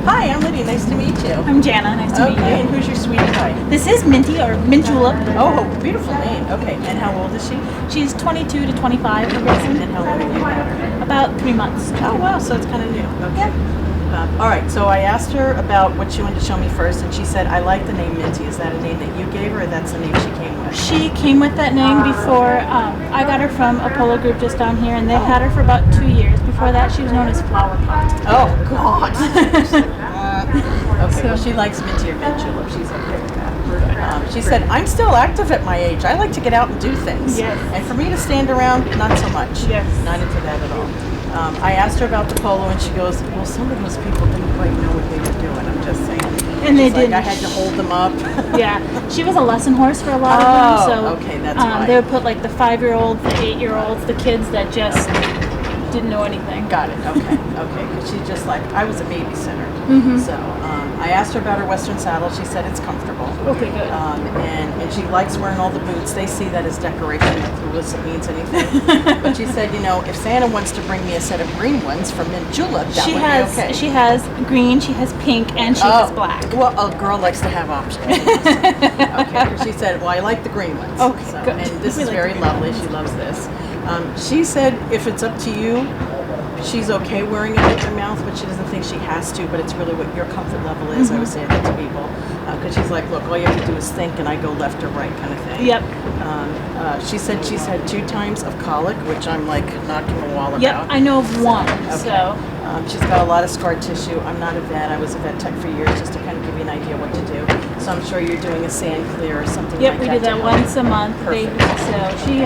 Hi, I'm Lydia. Nice to meet you. I'm Jana. Nice to meet you. Okay, and who's your sweetie pie? This is Minty, or Mint Julep. Oh, beautiful name. Okay, and how old is she? She's 22 to 25. And how long have you had her? About 3 months. Oh, wow, so it's kind of new. Okay. Yep. All right, so I asked her about what she wanted to show me first, and she said, I like the name Minty. Is that a name that you gave her, or that's the name she came with? She came with that name before. I got her from a polo group just down here, and they've had her for about 2 years. Before that, she was known as Flower Pot. Oh, God. Okay, well, she likes Minty or Mint Julep. She's okay with that. She said, I'm still active at my age. I like to get out and do things. Yes. And for me to stand around, not so much. Yes. Not into that at all. I asked her about the polo, and she goes, well, some of those people didn't quite know what they were doing. I'm just saying. And they didn't. I had to hold them up. Yeah. She was a lesson horse for a lot of them. So okay, that's why. they would put like the 5-year-olds, the 8-year-olds, the kids that just didn't know anything. Got it. Okay. Okay. Because she's just like, I was a babysitter. So I asked her about her Western saddle. She said it's comfortable. Okay, good. And she likes wearing all the boots. They see that as decoration, clueless it means anything. But she said, you know, if Santa wants to bring me a set of green ones from Mint Julep, that would be okay. She has green, she has pink, and she has black. Well, a girl likes to have options. Okay. She said, well, I like the green ones. Okay, so, good. And this is very lovely. She loves this. She said, if it's up to you, she's okay wearing it with her mouth, but she doesn't think she has to, but it's really what your comfort level is. I would say that to people. Because she's like, look, all you have to do is think, and I go left or right kind of thing. Yep. She said she's had 2 times of colic, which I'm like knocking the wall about. Yep, I know of one. Okay. So. She's got a lot of scar tissue. I'm not a vet. I was a vet tech for years, just to kind of give you an idea what to do. So I'm sure you're doing a sand clear or something Yep, like that. we do that once a month. Perfect. So she,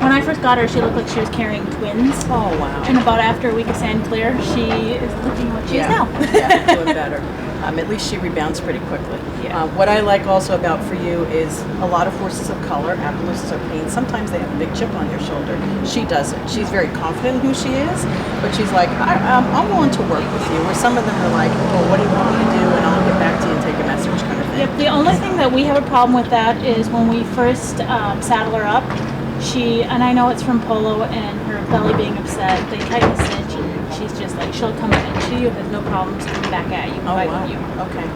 when I first got her, she looked like she was carrying twins. Oh, wow. And about after a week of sand clear, she is looking what she is now. Yeah, doing better. At least she rebounds pretty quickly. Yeah. What I like also about for you is a lot of horses of color, Appaloosas or paint, sometimes they have a big chip on their shoulder. She doesn't. She's very confident in who she is, but she's like, I'm willing to work with you. Where some of them are like, well, what do you want me to do? And I'll get back to you and take a message kind of thing. Yep, the only thing that we have a problem with that is when we first saddle her up, and I know it's from polo and her belly being upset, they tighten the cinch and she's just like, she'll come in and she has no problems coming back at you, biting you. Okay.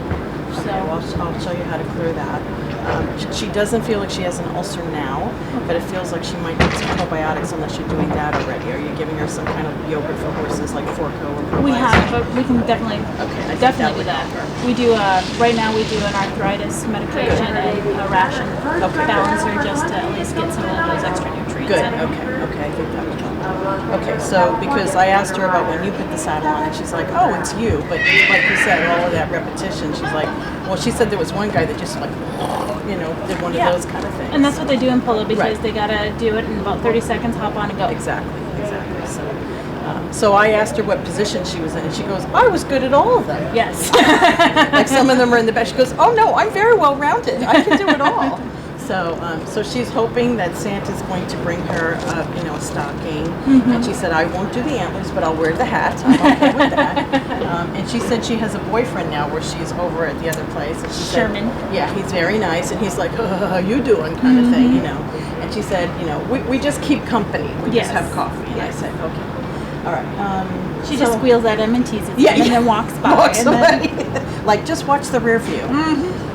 So Well, I'll show you how to clear that. She doesn't feel like she has an ulcer now, but it feels like she might need some probiotics unless you're doing that already. Are you giving her some kind of yogurt for horses like Forco or Probiotics? we have, but we can definitely definitely do that. We do, right now we do an arthritis medication and a ration balancer just to at least get some of those extra nutrients Good. in. Okay. I think that would help. Okay, so because I asked her about when you put the saddle on, and she's like, "Oh, it's you." But like you said, all of that repetition. She's like, "Well," she said there was one guy that just like, did one of those kind of things. And that's what they do in polo because they gotta do it in about 30 seconds, hop on and go. Exactly. So I asked her what position she was in, and she goes, "I was good at all of them." Yes. Like some of them are in the back. She goes, "Oh no, I'm very well rounded. I can do it all." So she's hoping that Santa's going to bring her, a stocking. And she said, "I won't do the antlers, but I'll wear the hat. I'm okay with that." And she said she has a boyfriend now, where she's over at the other place. And she Sherman. said, yeah, he's very nice, and he's like, "How you doing?" kind of thing, And she said, we just keep company. We just have coffee. And I said, okay, all right. She just squeals at him and teases him and then walks by. Walks away. Like, just watch the rear view.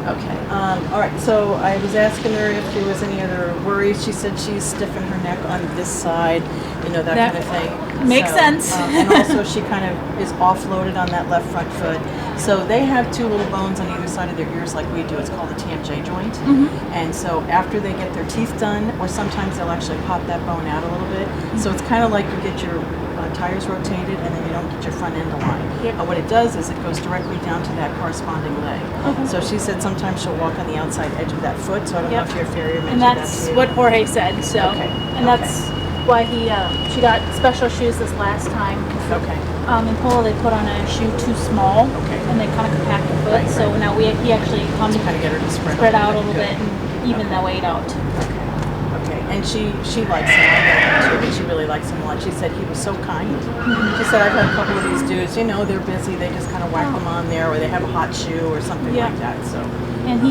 Okay. All right. So I was asking her if there was any other worries. She said she's stiff in her neck on this side, that kind of thing. Makes sense. And also she kind of is offloaded on that left front foot. So they have 2 little bones on either side of their ears like we do. It's called the TMJ joint. And so after they get their teeth done, or sometimes they'll actually pop that bone out a little bit. So it's kind of like you get your tires rotated and then you don't get your front end aligned. What it does is it goes directly down to that corresponding leg. So she said sometimes she'll walk on the outside edge of that foot, so I don't know if your farrier mentioned that to you. And that's what Jorge said, so. That's why she got special shoes this last time. In polo they put on a shoe too small, and they kind of compact the foot, so now he actually comes to kind of get her to spread out a little bit and even the weight out. And she likes him. I know that too, but she really likes him a lot. She said he was so kind. She said, I've had a couple of these dudes, they're busy. They just kind of whack them on there, or they have a hot shoe or something like that. So. And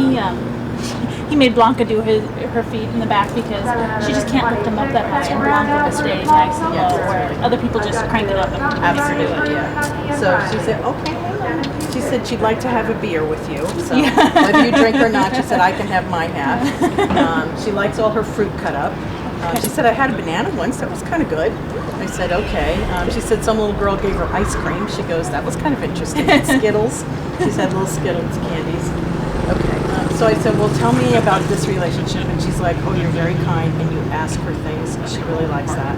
he made Blanca do her feet in the back because she just can't lift them up that high. And Blanca will stay nice and low, where other people just crank it up. Absolutely, yeah. So she said, okay, hang on. she said she'd like to have a beer with you. So whether you drink or not, she said I can have my half. She likes all her fruit cut up. She said I had a banana once. That was kind of good. I said okay. She said some little girl gave her ice cream. She goes, that was kind of interesting. Skittles. She's had little Skittles candies. Okay. So I said, well, tell me about this relationship. And she's like, oh, you're very kind, and you ask her things. She really likes that.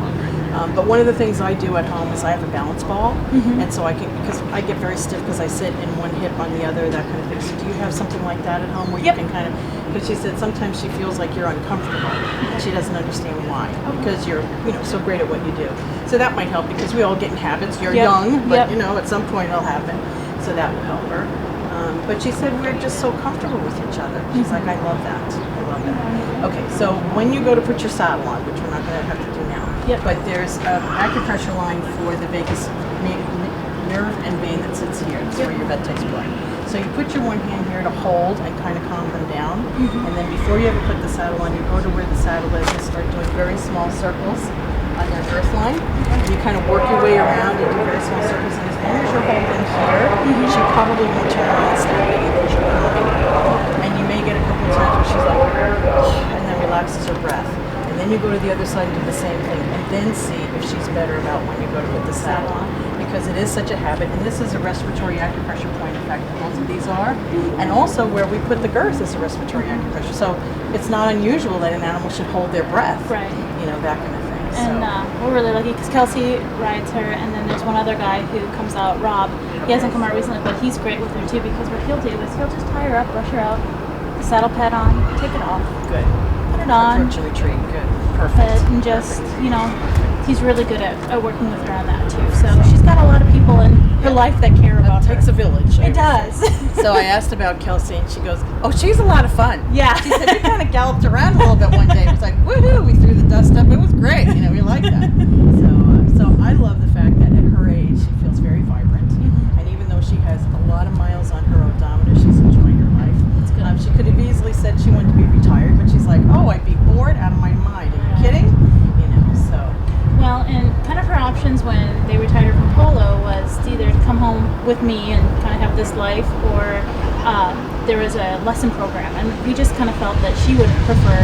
But one of the things I do at home is I have a balance ball, and so I can, because I get very stiff because I sit in one hip on the other, that kind of thing. So do you have something like that at home where you can kind of, because she said sometimes she feels like you're uncomfortable, and she doesn't understand why, because you're, so great at what you do. So that might help, because we all get in habits. You're young, but at some point it'll happen. So that will help her. But she said we're just so comfortable with each other. She's like, I love that. I love that. Okay, so when you go to put your saddle on, which we're not going to have to do now, but there's an acupressure line for the vagus nerve and vein that sits here. That's where your vet takes blood. So you put your one hand here to hold and kind of calm them down. And then before you ever put the saddle on, you go to where the saddle is and start doing very small circles on your earth line. And you kind of work your way around and do very small circles. And as long as you're holding here, she probably won't turn around and snap at you because you're calming. And you may get a couple of times where she's like, and then relaxes her breath. And then you go to the other side and do the same thing. And then see if she's better about when you go to put the saddle on. Because it is such a habit. And this is a respiratory acupressure point. In fact, both of these are. And also where we put the girth is a respiratory acupressure. So it's not unusual that an animal should hold their breath. Right. That kind of thing. And we're really lucky because Kelsey rides her, and then there's one other guy who comes out, Rob. He hasn't come out recently, but he's great with her too, because what he'll do is he'll just tie her up, brush her out, the saddle pad on, take it off. Good. Put it on. Approach and retreat. Good. Perfect. And just, he's really good at working with her on that too. So she's got a lot of people in her life that care about her. It takes a village. It does. So I asked about Kelsey, and she goes, oh, she's a lot of fun. Yeah. She said, we kind of galloped around a little bit one day. It was like, woohoo, we threw the dust up. It was great. We liked that. So I love the fact that at her age, she feels very vibrant. And even though she has a lot of miles on her odometer, she's enjoying her life. That's good. She could have easily said she wanted to be retired, but she's like, oh, I'd be bored out of my mind. Are you kidding? So. Well, and kind of her options when they retired from polo was to either come home with me and kind of have this life, or there was a lesson program, and we just kind of felt that she would prefer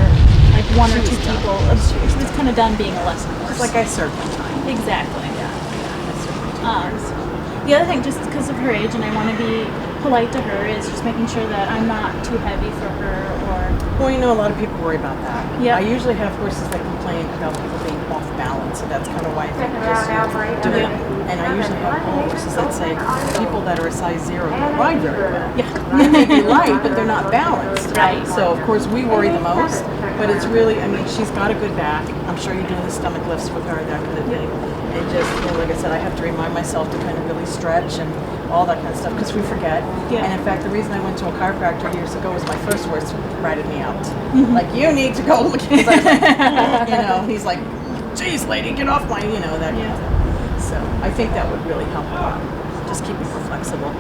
like one or two people. She was kind of done being a lesson nurse. It's like I served my time. Exactly. Yeah. I served my time. The other thing, just because of her age, and I want to be polite to her, is just making sure that I'm not too heavy for her, or. Well, a lot of people worry about that. Yeah. I usually have horses that complain about people being off balance, so that's kind of why I think just do it. And I usually have all horses that say people that are a size 0 don't ride very well. Yeah. They may be light, but they're not balanced. Right. So of course we worry the most, but it's really, she's got a good back. I'm sure you're doing the stomach lifts with her, that kind of thing. And just, like I said, I have to remind myself to kind of really stretch and all that kind of stuff, because we forget. Yeah. And in fact, the reason I went to a chiropractor years ago was my first horse ratted me out. Like, you need to go look at this. I was like, he's like, geez, lady, get off my, that kind of thing. So I think that would really help a lot. Just keeping her flexible.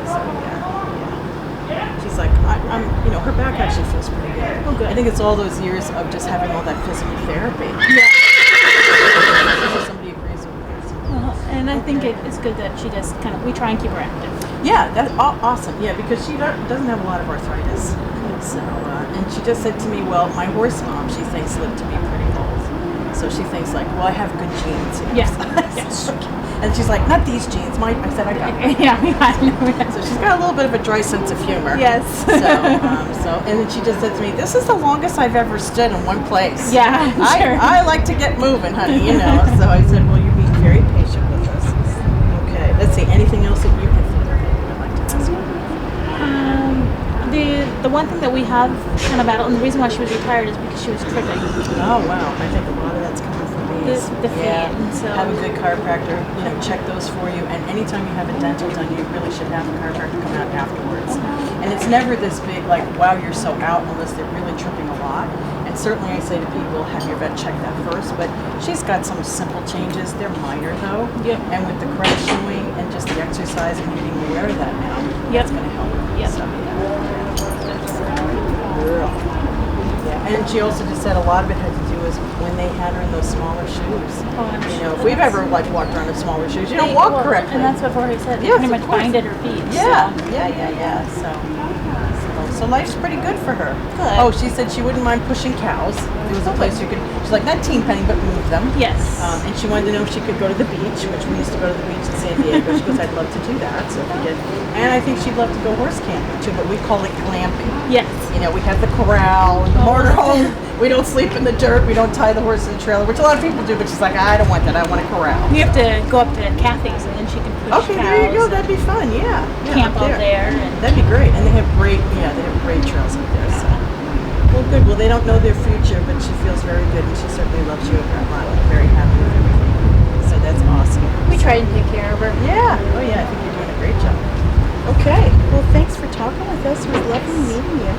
So yeah. She's like, I'm, her back actually feels pretty good. Oh, good. I think it's all those years of just having all that physical therapy. Yeah. Somebody agrees with me. And I think it's good that she just we try and keep her active. Yeah, that's awesome. Yeah, because she doesn't have a lot of arthritis. So, and she just said to me, well, my horse mom, she thinks, lived to be pretty old. So she thinks like, well, I have good genes. Yes. And she's like, not these genes. I said, I got them. Yeah, I know. So she's got a little bit of a dry sense of humor. Yes. And then she just said to me, this is the longest I've ever stood in one place. Yeah, sure. I like to get moving, honey, So I said, well, you're being very patient with us. Okay, let's see, anything else that you can think of that I'd like to ask you? The one thing that we have kind of battled, and the reason why she was retired is because she was tripping. Oh, wow. I think a lot of that's coming from these. The feet. So. Have a good chiropractor, check those for you. And anytime you have a dental done, you really should have a chiropractor come out afterwards. And it's never this big, like, wow, you're so out, unless they're really tripping a lot. And certainly I say to people, have your vet check that first. But she's got some simple changes. They're minor, though. Yep. And with the crutch showing and just the exercise and being aware of that now, that's going to help. Yep. So, yeah. And she also just said a lot of it had to do with when they had her in those smaller shoes. Oh, I'm You know, sure. if we've ever like walked around in smaller shoes, you don't They- walk well, correctly. And that's what Jorge said. They Yes, pretty of much course. bind at her feet. Yeah, So. yeah. So life's pretty good for her. Good. Oh, she said she wouldn't mind pushing cows. There was a place you could. She's like not team penny, but move them. Yes. And she wanted to know if she could go to the beach, which we used to go to the beach in San Diego. She goes, I'd love to do that. So we did. And I think she'd love to go horse camping too, but we call it glamping. Yes. You know, we have the corral and the Oh. motorhome. We don't sleep in the dirt. We don't tie the horse in the trailer, which a lot of people do. But she's like, I don't want that. I want a corral. You have to go up to Kathy's and then she can push Okay, cows. there you go. and That'd be fun. Yeah. camp up out there. And That'd be great. And they have great trails up there. So. Well, good. Well, they don't know their future, but she feels very good, and she certainly loves you over at Lyle. Very happy with everything. So that's awesome. We try and take care of her. Yeah. Oh, yeah. I think you're doing a great job. Okay. Well, thanks for talking with us. It was lovely meeting you.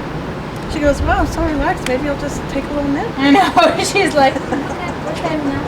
She goes, well, I'm so relaxed. Maybe I'll just take a little nap. I know. She's like, What time now?